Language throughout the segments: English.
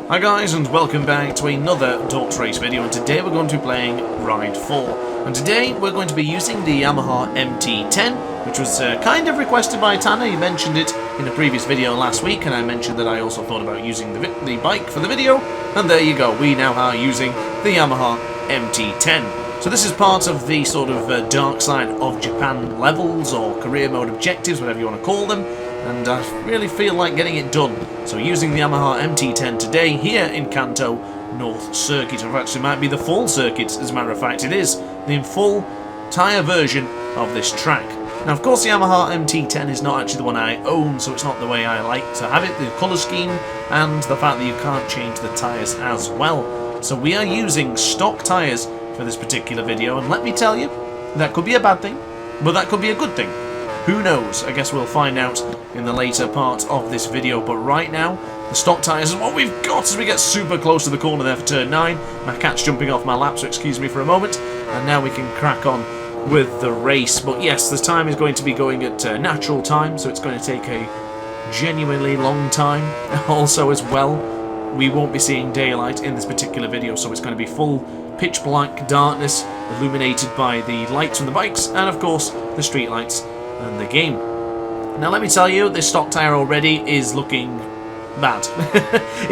Hi guys, and welcome back to another DrAce video, and today we're going to be playing Ride 4. And today we're going to be using the Yamaha MT10, which was kind of requested by Tanner. He mentioned it in a previous video last week, and I mentioned that I also thought about using the bike for the video, and there you go, we now are using the Yamaha MT10. So this is part of the sort of dark side of Japan levels, or career mode objectives, whatever you want to call them. And I really feel like getting it done. So using the Yamaha MT10 today here in Kanto North Circuit. In fact, it might be the full circuit, as a matter of fact it is. The full tyre version of this track. Now of course the Yamaha MT10 is not actually the one I own, so it's not the way I like to have it. The colour scheme and the fact that you can't change the tyres as well. So we are using stock tyres for this particular video, and let me tell you, that could be a bad thing, but that could be a good thing. Who knows? I guess we'll find out in the later part of this video, but right now, the stock tyres is what we've got as we get super close to the corner there for turn 9. My cat's jumping off my lap, so excuse me for a moment, and now we can crack on with the race. But yes, the time is going to be going at natural time, so it's going to take a genuinely long time. Also as well, we won't be seeing daylight in this particular video, so it's going to be full pitch black darkness illuminated by the lights from the bikes and of course the street lights and the game. Now let me tell you, this stock tyre already is looking bad.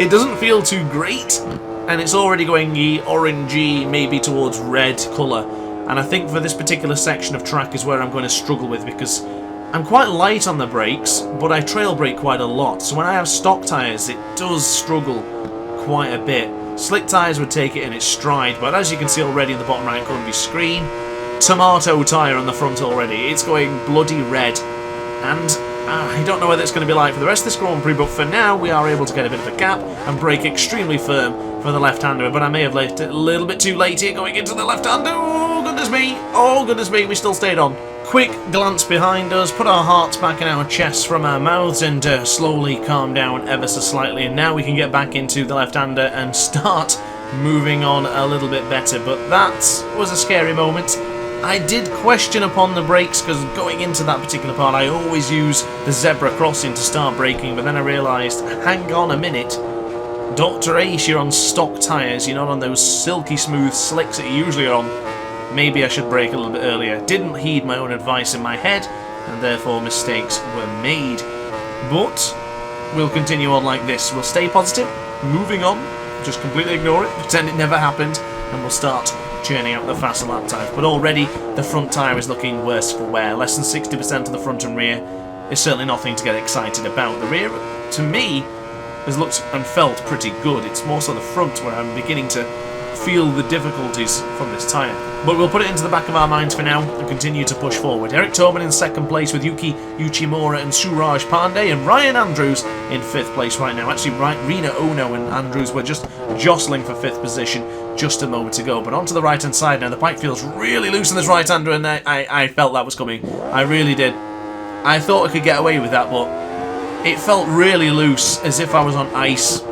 It doesn't feel too great, and it's already going orangey, maybe towards red colour. And I think for this particular section of track is where I'm going to struggle with, because I'm quite light on the brakes, but I trail brake quite a lot. So when I have stock tyres, it does struggle quite a bit. Slick tyres would take it in its stride, but as you can see already in the bottom right corner of your screen, tomato tyre on the front already. It's going bloody red, and I don't know whether it's going to be like for the rest of this Grand Prix, but for now we are able to get a bit of a gap and brake extremely firm for the left-hander, but I may have left it a little bit too late here going into the left-hander. Oh goodness me, we still stayed on. Quick glance behind us, put our hearts back in our chests from our mouths, and slowly calm down ever so slightly, and now we can get back into the left-hander and start moving on a little bit better. But that was a scary moment. I did question upon the brakes, because going into that particular part I always use the zebra crossing to start braking, but then I realised, hang on a minute, DrAce, you're on stock tyres, you're not on those silky smooth slicks that you usually are on. Maybe I should brake a little bit earlier. Didn't heed my own advice in my head, and therefore mistakes were made. But we'll continue on like this. We'll stay positive, moving on, just completely ignore it, pretend it never happened, and we'll start churning out the faster lap times. But already the front tyre is looking worse for wear. Less than 60% of the front and rear is certainly nothing to get excited about. The rear, to me, has looked and felt pretty good. It's more so the front where I'm beginning to feel the difficulties from this tyre. But we'll put it into the back of our minds for now and continue to push forward. Eric Tobin in second place with Yuki Uchimura and Suraj Pandey, and Ryan Andrews in 5th place right now. Actually, Rina Ono and Andrews were just jostling for 5th position just a moment ago. But onto the right hand side now. The bike feels really loose in this right hander, and I felt that was coming. I really did. I thought I could get away with that, but it felt really loose, as if I was on ice.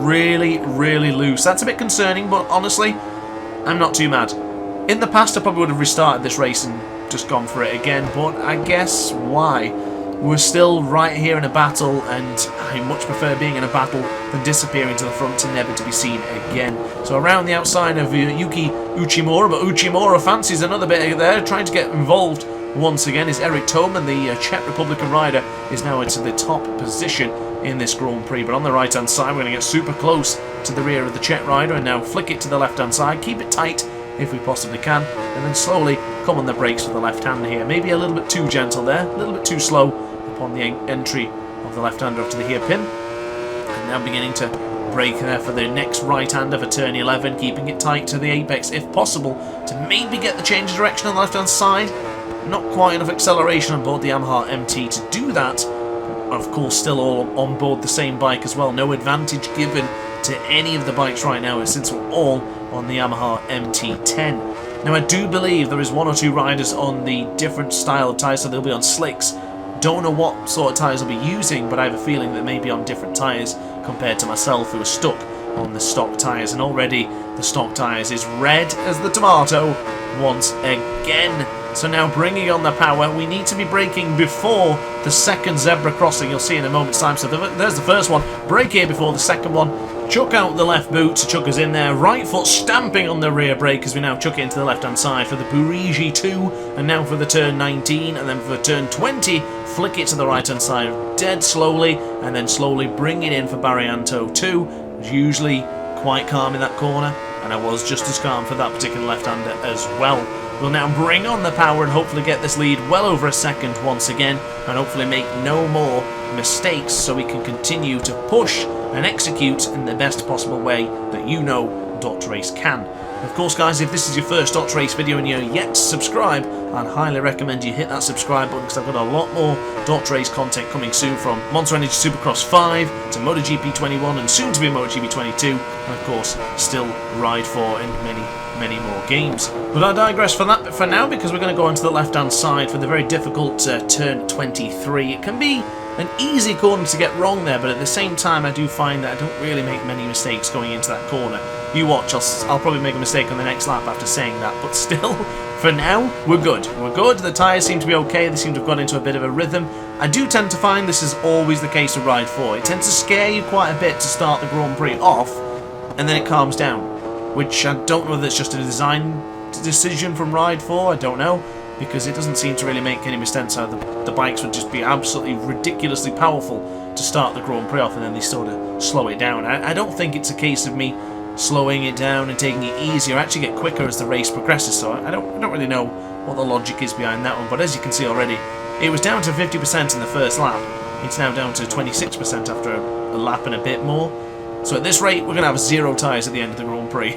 Really, really loose. That's a bit concerning, but honestly, I'm not too mad. In the past, I probably would have restarted this race and just gone for it again, but I guess why? We're still right here in a battle, and I much prefer being in a battle than disappearing to the front and never to be seen again. So around the outside of Yuki Uchimura, but Uchimura fancies another bit there, trying to get involved once again is Eric Toman. The Czech Republican rider is now into the top position in this Grand Prix, but on the right hand side we're going to get super close to the rear of the Czech rider, and now flick it to the left hand side, keep it tight if we possibly can, and then slowly come on the brakes for the left hander here. Maybe a little bit too gentle there, a little bit too slow upon the entry of the left hander up to the hairpin, and now beginning to brake there for the next right hander for turn 11, keeping it tight to the apex if possible to maybe get the change of direction on the left hand side. Not quite enough acceleration on board the Yamaha MT to do that. Of course, still all on board the same bike as well. No advantage given to any of the bikes right now, since we're all on the Yamaha MT10. Now, I do believe there is 1 or 2 riders on the different style of tyres, so they'll be on slicks. Don't know what sort of tyres they'll be using, but I have a feeling that may be on different tyres compared to myself, who are stuck on the stock tyres. And already the stock tyres is red as the tomato once again. So now bringing on the power, we need to be braking before the second zebra crossing, you'll see in a moment's time. So there's the first one, brake here before the second one, Chuck out the left boot to chuck us in there. Right foot stamping on the rear brake as we now chuck it into the left-hand side for the Burigi 2. And now for the turn 19. And then for turn 20, flick it to the right-hand side dead slowly. And then slowly bring it in for Barrianto 2. Was usually quite calm in that corner. And I was just as calm for that particular left-hander as well. We'll now bring on the power and hopefully get this lead well over a second once again. And hopefully make no more mistakes so we can continue to push and execute in the best possible way that you know DrAce can. Of course, guys, if this is your first DrAce video and you're yet to subscribe, I'd highly recommend you hit that subscribe button because I've got a lot more DrAce content coming soon, from Monster Energy Supercross 5 to MotoGP 21 and soon to be MotoGP 22, and of course still Ride 4 and many more games. But I digress for that for now, because we're going to go onto the left-hand side for the very difficult turn 23. It can be an easy corner to get wrong there, but at the same time I do find that I don't really make many mistakes going into that corner. You watch, I'll probably make a mistake on the next lap after saying that, but still, for now, we're good. We're good, the tyres seem to be okay, they seem to have got into a bit of a rhythm. I do tend to find this is always the case with Ride 4. It tends to scare you quite a bit to start the Grand Prix off, and then it calms down, which I don't know whether it's just a design decision from Ride 4, I don't know, because it doesn't seem to really make any sense how the bikes would just be absolutely ridiculously powerful to start the Grand Prix off and then they sort of slow it down. I don't think it's a case of me slowing it down and taking it easier. I actually get quicker as the race progresses, so I don't really know what the logic is behind that one. But as you can see already, it was down to 50% in the first lap. It's now down to 26% after a lap and a bit more. So at this rate, we're going to have 0 tyres at the end of the Grand Prix.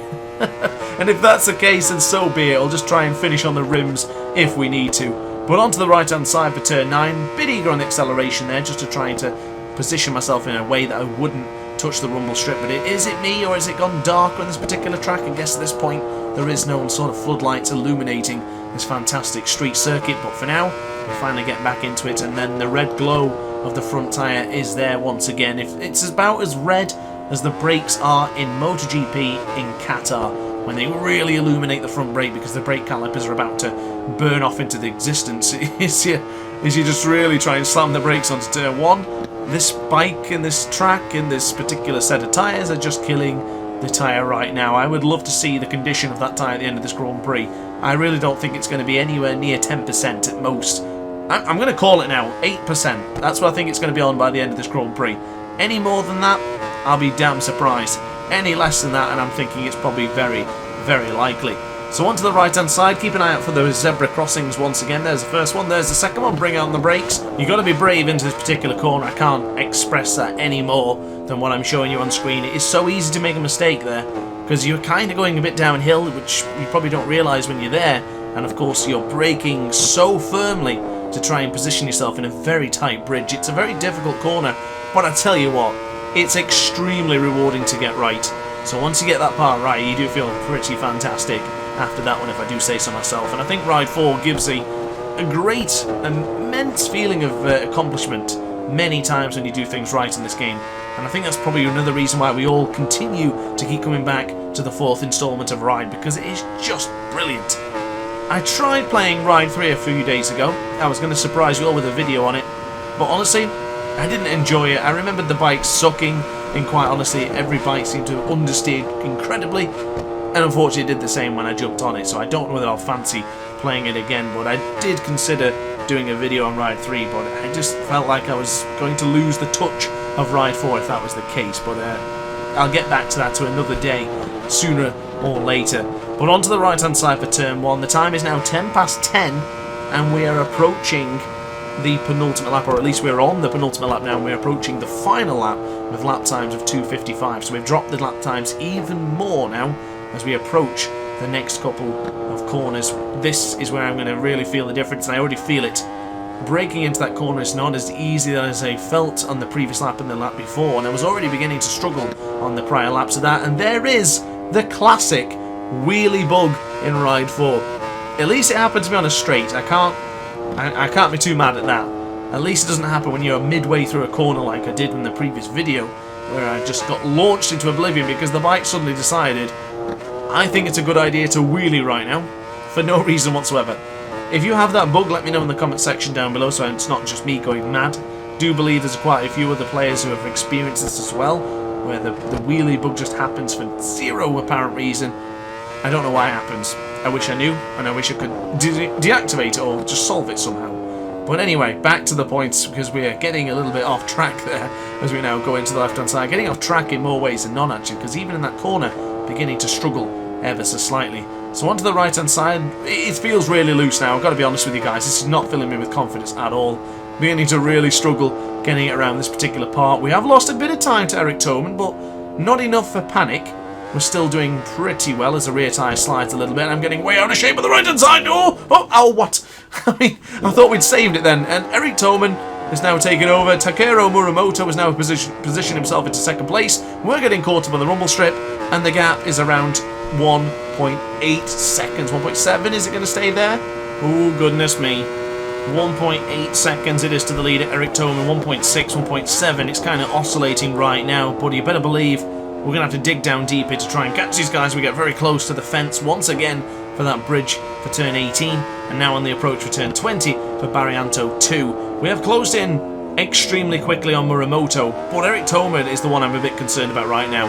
And if that's the case, then so be it. I'll just try and finish on the rims if we need to. But onto the right-hand side for turn 9. Bit eager on the acceleration there, just to try to position myself in a way that I wouldn't touch the rumble strip. But is it me, or has it gone dark on this particular track? I guess at this point, there is no sort of floodlights illuminating this fantastic street circuit. But for now, we finally get back into it. And then the red glow of the front tyre is there once again. It's about as red as the brakes are in MotoGP in Qatar, when they really illuminate the front brake because the brake calipers are about to burn off into the existence. Is you just really try and slam the brakes onto turn 1. This bike and this track and this particular set of tyres are just killing the tyre right now. I would love to see the condition of that tyre at the end of this Grand Prix. I really don't think it's going to be anywhere near 10% at most. I'm going to call it now, 8%. That's what I think it's going to be on by the end of this Grand Prix. Any more than that, I'll be damn surprised. Any less than that, and I'm thinking it's probably very, very likely. So onto the right-hand side, keep an eye out for those zebra crossings once again. There's the first one, there's the second one, bring on the brakes. You've got to be brave into this particular corner. I can't express that any more than what I'm showing you on screen. It is so easy to make a mistake there, because you're kind of going a bit downhill, which you probably don't realise when you're there. And of course, you're braking so firmly to try and position yourself in a very tight bridge. It's a very difficult corner, but I tell you what, it's extremely rewarding to get right. So once you get that part right, you do feel pretty fantastic after that one, if I do say so myself. And I think Ride 4 gives a great, immense feeling of accomplishment many times when you do things right in this game. And I think that's probably another reason why we all continue to keep coming back to the 4th installment of Ride, because it is just brilliant. I tried playing Ride 3 a few days ago. I was going to surprise you all with a video on it, but honestly, I didn't enjoy it. I remembered the bike sucking, and quite honestly, every bike seemed to understeer incredibly, and unfortunately it did the same when I jumped on it, so I don't know whether I'll fancy playing it again. But I did consider doing a video on Ride 3, but I just felt like I was going to lose the touch of Ride 4 if that was the case. But I'll get back to that to another day, sooner or later. But onto the right-hand side for turn 1. The time is now 10 past 10, and we are approaching the penultimate lap, or at least we're on the penultimate lap now, and we're approaching the final lap with lap times of 2:55. So we've dropped the lap times even more now as we approach the next couple of corners. This is where I'm going to really feel the difference, and I already feel it. Breaking into that corner is not as easy as I felt on the previous lap and the lap before, and I was already beginning to struggle on the prior laps of that. And there is the classic wheelie bug in Ride 4. At least it happened to me on a straight. I can't be too mad at that. At least it doesn't happen when you're midway through a corner like I did in the previous video, where I just got launched into oblivion because the bike suddenly decided, I think it's a good idea to wheelie right now, for no reason whatsoever. If you have that bug, let me know in the comment section down below, so it's not just me going mad. Do believe there's quite a few other players who have experienced this as well. where the wheelie bug just happens for zero apparent reason. I don't know why it happens. I wish I knew, and I wish I could deactivate it or just solve it somehow. But anyway, back to the points, because we are getting a little bit off track there as we now go into the left-hand side. Getting off track in more ways than none, actually, because even in that corner, beginning to struggle ever so slightly. So onto the right-hand side, it feels really loose now. I've got to be honest with you guys, this is not filling me with confidence at all. Beginning to really struggle getting it around this particular part. We have lost a bit of time to Eric Toman, but not enough for panic. We're still doing pretty well as the rear tyre slides a little bit. I'm getting way out of shape on the right-hand side. Oh, what? I mean, I thought we'd saved it then. And Eric Toman is now taking over. Takeru Muramoto has now positioned himself into second place. We're getting caught up on the rumble strip, and the gap is around 1.8 seconds. 1.7, is it going to stay there? Oh, goodness me. 1.8 seconds it is to the leader, Eric Toman. 1.6, 1.7. It's kind of oscillating right now, but you better believe we're going to have to dig down deeper to try and catch these guys. We get very close to the fence once again for that bridge for turn 18, and now on the approach for turn 20 for Barrianto 2. We have closed in extremely quickly on Muramoto, but Eric Toman is the one I'm a bit concerned about right now.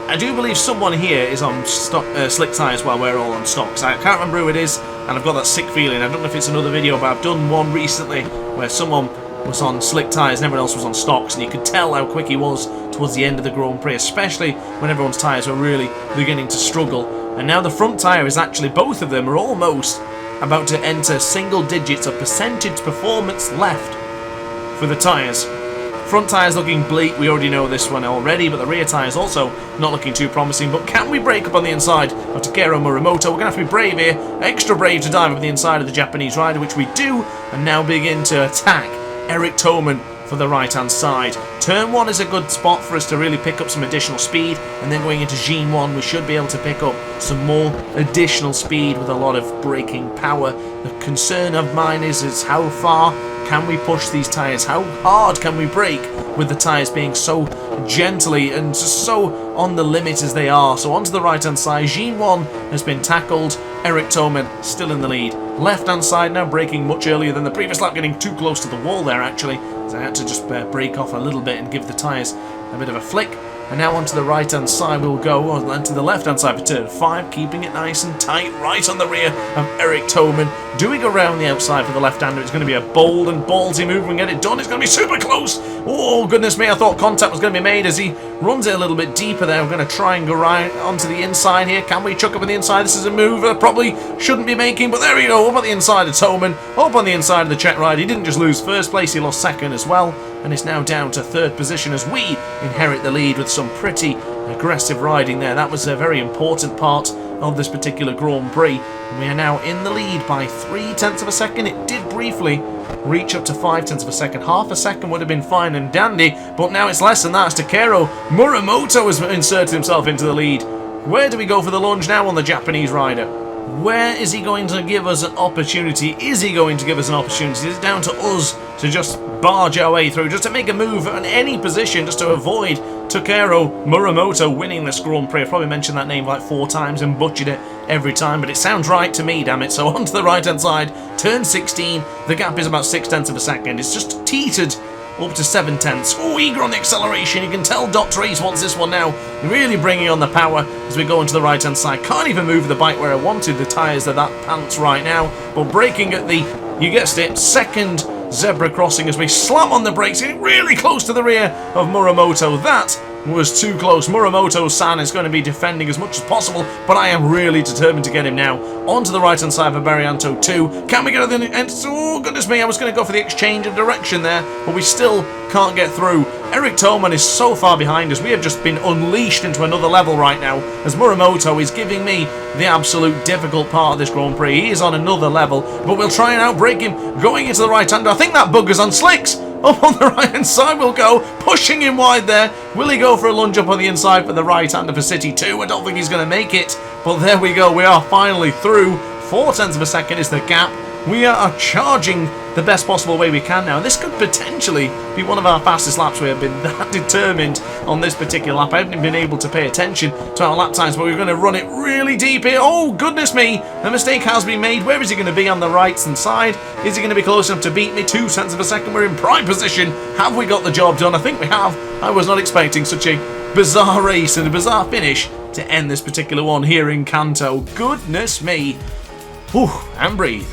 I do believe someone here is on slick tyres while we're all on stocks. I can't remember who it is, and I've got that sick feeling. I don't know if it's another video, but I've done one recently where someone was on slick tyres and everyone else was on stocks, and you could tell how quick he was towards the end of the Grand Prix, especially when everyone's tyres were really beginning to struggle. And now the front tyre is actually, both of them are almost about to enter single digits of percentage performance left for the tyres. Front tyres looking bleak, we already know this one already, but the rear tyres also not looking too promising. But can we break up on the inside of Takeru Muramoto? We're going to have to be brave here, extra brave to dive up the inside of the Japanese rider, which we do, and now begin to attack Eric Toman for the right-hand side. Turn 1 is a good spot for us to really pick up some additional speed, and then going into Jean 1 we should be able to pick up some more additional speed with a lot of braking power. The concern of mine is how far can we push these tyres? How hard can we brake with the tyres being so gently and just so on the limit as they are? So onto the right-hand side, Jean 1 has been tackled. Eric Toman still in the lead. Left-hand side now braking much earlier than the previous lap, getting too close to the wall there actually, as I had to just brake off a little bit and give the tyres a bit of a flick. And now onto the right-hand side we'll go, and to the left-hand side for turn 5, keeping it nice and tight, right on the rear of Eric Toman. Doing around the outside for the left-hander. It's going to be a bold and ballsy move and get it done. It's going to be super close. Oh, goodness me, I thought contact was going to be made as he runs it a little bit deeper there. We're going to try and go right onto the inside here. Can we chuck up on the inside? This is a move I probably shouldn't be making, but there we go. Up on the inside of Toman, up on the inside of the Czech rider. He didn't just lose first place, he lost second as well, and is now down to third position as we inherit the lead with some pretty aggressive riding there. That was a very important part of this particular Grand Prix. We are now in the lead by 0.3 of a second. It did briefly reach up to 0.5 of a second. Half a second would have been fine and dandy, but now it's less than that as Takeru Muramoto has inserted himself into the lead. Where do we go for the lunge now on the Japanese rider? Where is he going to give us an opportunity? Is he going to give us an opportunity? It's down to us to just barge our way through, just to make a move in any position, just to avoid Takeru Muramoto winning this Grand Prix. I've probably mentioned that name like 4 times and butchered it every time, but it sounds right to me, damn it. So onto the right-hand side, turn 16, the gap is about 0.6 of a second. It's just teetered up to 0.7. Oh, eager on the acceleration. You can tell DrAce wants this one now. Really bringing on the power as we go into the right-hand side. Can't even move the bike where I wanted. The tyres are that pants right now. But braking at the, you guessed it, second zebra crossing as we slam on the brakes, getting really close to the rear of Muramoto. That was too close. Muramoto-san is going to be defending as much as possible, but I am really determined to get him now. Onto the right-hand side for Barrianto 2. Can we get to the end? Oh, goodness me, I was going to go for the exchange of direction there, but we still can't get through. Eric Toman is so far behind us. We have just been unleashed into another level right now, as Muramoto is giving me the absolute difficult part of this Grand Prix. He is on another level, but we'll try and outbrake him. Going into the right-hander, I think that bugger's on slicks. Up on the right-hand side we'll go, pushing him wide there. Will he go for a lunge up on the inside for the right-hander for City 2? I don't think he's going to make it, but there we go. We are finally through. 0.4 of a second is the gap. We are charging the best possible way we can now. This could potentially be one of our fastest laps. We have been that determined on this particular lap. I haven't been able to pay attention to our lap times, but we're going to run it really deep here. Oh, goodness me. A mistake has been made. Where is he going to be on the right-hand side? Is he going to be close enough to beat me? 0.2 of a second. We're in prime position. Have we got the job done? I think we have. I was not expecting such a bizarre race and a bizarre finish to end this particular one here in Kanto. Goodness me. Whew, and breathe.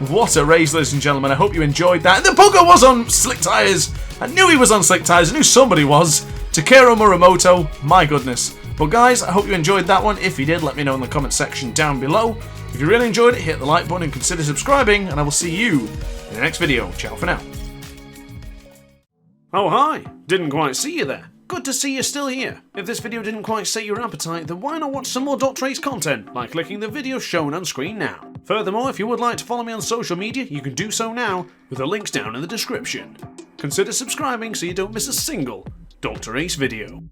What a race, ladies and gentlemen. I hope you enjoyed that. And the Pogo was on slick tyres. I knew he was on slick tyres. I knew somebody was. Takeru Muramoto. My goodness. But guys, I hope you enjoyed that one. If you did, let me know in the comment section down below. If you really enjoyed it, hit the like button and consider subscribing. And I will see you in the next video. Ciao for now. Oh, hi. Didn't quite see you there. Good to see you're still here. If this video didn't quite sate your appetite, then why not watch some more DrAce content by clicking the video shown on screen now. Furthermore, if you would like to follow me on social media, you can do so now with the links down in the description. Consider subscribing so you don't miss a single DrAce video.